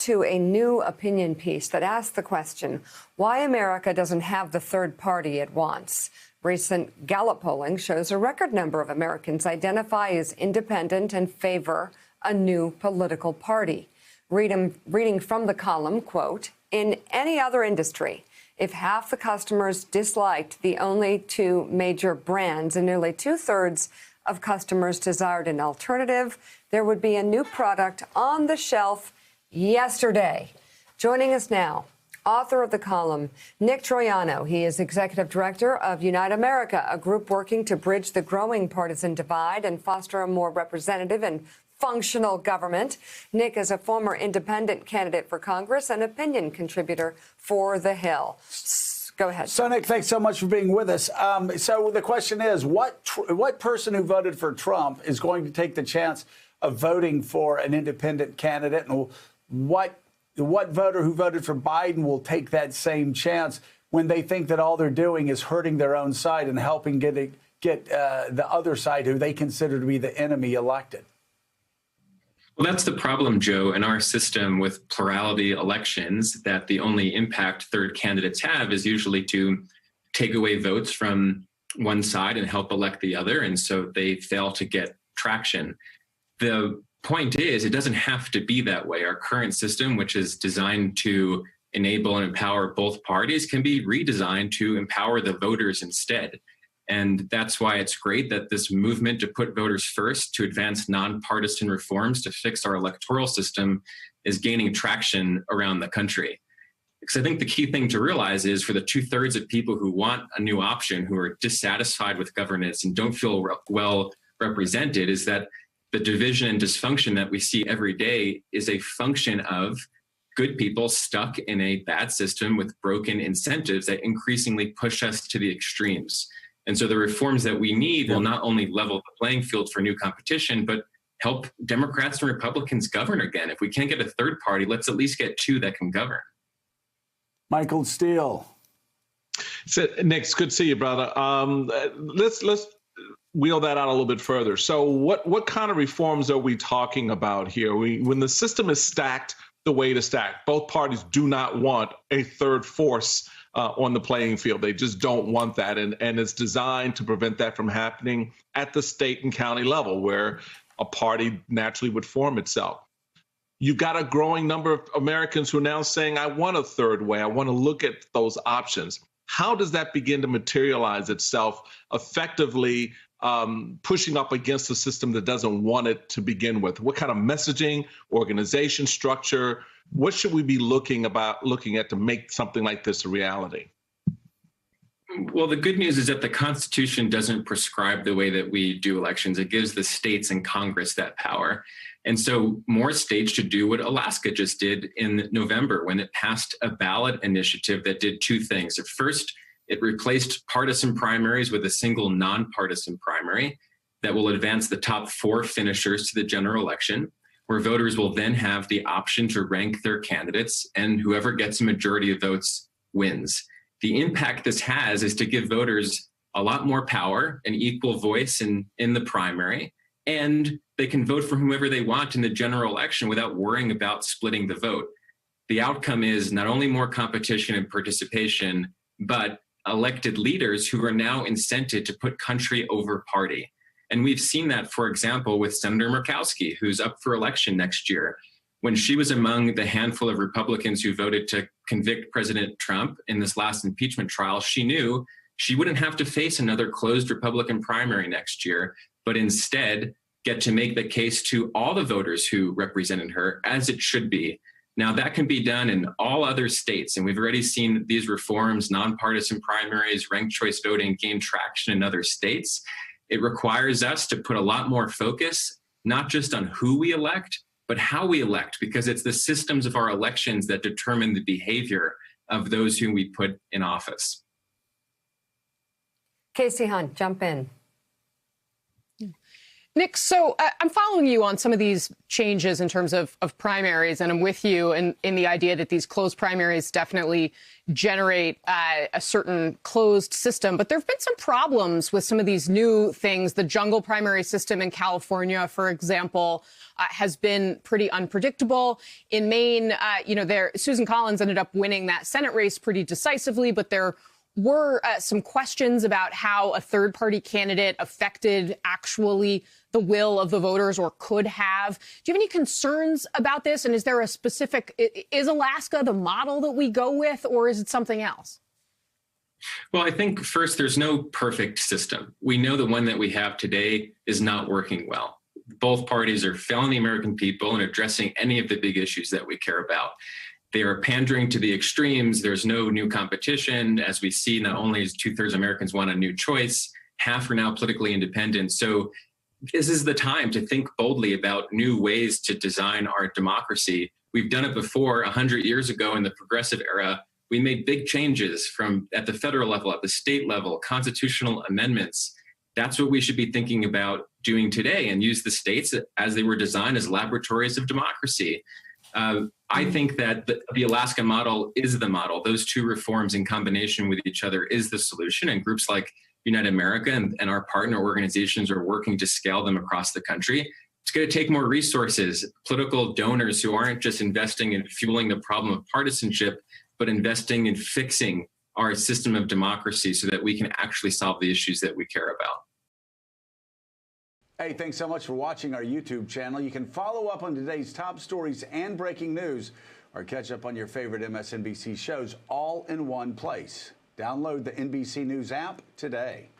to a new opinion piece that asks the question why America doesn't have the third party it wants. Recent Gallup polling shows a record number of Americans identify as independent and favor a new political party. Reading from the column, quote, in any other industry, if half the customers disliked the only two major brands and nearly two-thirds of customers desired an alternative, there would be a new product on the shelf yesterday. Joining us now, author of the column, Nick Troiano. He is executive director of Unite America, a group working to bridge the growing partisan divide and foster a more representative and functional government. Nick is a former independent candidate for Congress and opinion contributor for The Hill. Go ahead. So, Nick, thanks so much for being with us. So the question is, what person who voted for Trump is going to take the chance of voting for an independent candidate, and what voter who voted for Biden will take that same chance when they think that all they're doing is hurting their own side and helping get the other side, who they consider to be the enemy, elected? Well, that's the problem, Joe, in our system with plurality elections, that the only impact third candidates have is usually to take away votes from one side and help elect the other. And so they fail to get traction. The point is, it doesn't have to be that way. Our current system, which is designed to enable and empower both parties, can be redesigned to empower the voters instead. And that's why it's great that this movement to put voters first, to advance nonpartisan reforms to fix our electoral system, is gaining traction around the country. Because I think the key thing to realize is, for the two-thirds of people who want a new option, who are dissatisfied with governance and don't feel well represented, is that the division and dysfunction that we see every day is a function of good people stuck in a bad system with broken incentives that increasingly push us to the extremes. And so the reforms that we need will not only level the playing field for new competition, but help Democrats and Republicans govern again. If we can't get a third party, let's at least get two that can govern. Michael Steele. So, Nick, it's good to see you, brother. Let's wheel that out a little bit further. So what kind of reforms are we talking about here? When the system is stacked the way it is stacked, both parties do not want a third force on the playing field. They just don't want that. And it's designed to prevent that from happening at the state and county level, where a party naturally would form itself. You've got a growing number of Americans who are now saying, I want a third way. I want to look at those options. How does that begin to materialize itself effectively, pushing up against the system that doesn't want it to begin with? What kind of messaging, organization structure, what should we be looking at to make something like this a reality? Well, the good news is that the Constitution doesn't prescribe the way that we do elections. It gives the states and Congress that power. And so more states should do what Alaska just did in November, when it passed a ballot initiative that did two things. At first, it replaced partisan primaries with a single nonpartisan primary that will advance the top four finishers to the general election, where voters will then have the option to rank their candidates, and whoever gets a majority of votes wins. The impact this has is to give voters a lot more power, an equal voice in the primary, and they can vote for whomever they want in the general election without worrying about splitting the vote. The outcome is not only more competition and participation, but elected leaders who are now incented to put country over party. And we've seen that, for example, with Senator Murkowski, who's up for election next year. When she was among the handful of Republicans who voted to convict President Trump in this last impeachment trial, she knew she wouldn't have to face another closed Republican primary next year, but instead get to make the case to all the voters who represented her, as it should be. Now, that can be done in all other states, and we've already seen these reforms, nonpartisan primaries, ranked choice voting, gain traction in other states. It requires us to put a lot more focus, not just on who we elect, but how we elect, because it's the systems of our elections that determine the behavior of those whom we put in office. Kasie Hunt, jump in. Nick, so I'm following you on some of these changes in terms of primaries, and I'm with you in the idea that these closed primaries definitely generate a certain closed system. But there have been some problems with some of these new things. The jungle primary system in California, for example, has been pretty unpredictable. In Maine, Susan Collins ended up winning that Senate race pretty decisively, but there were some questions about how a third-party candidate affected actually the will of the voters, or could have. Do you have any concerns about this? And is there a specific, is Alaska the model that we go with, or is it something else? Well, I think first, there's no perfect system. We know the one that we have today is not working well. Both parties are failing the American people and addressing any of the big issues that we care about. They are pandering to the extremes. There's no new competition. As we see, not only is 2/3 of Americans want a new choice, half are now politically independent. So this is the time to think boldly about new ways to design our democracy. We've done it before. 100 years ago in the progressive era, we made big changes from at the federal level, at the state level, constitutional amendments. That's what we should be thinking about doing today, and use the states as they were designed as laboratories of democracy. I think that the Alaska model is the model. Those two reforms in combination with each other is the solution, and groups like United America and our partner organizations are working to scale them across the country. It's going to take more resources, political donors who aren't just investing in fueling the problem of partisanship, but investing in fixing our system of democracy so that we can actually solve the issues that we care about. Hey, thanks so much for watching our YouTube channel. You can follow up on today's top stories and breaking news, or catch up on your favorite MSNBC shows all in one place. Download the NBC News app today.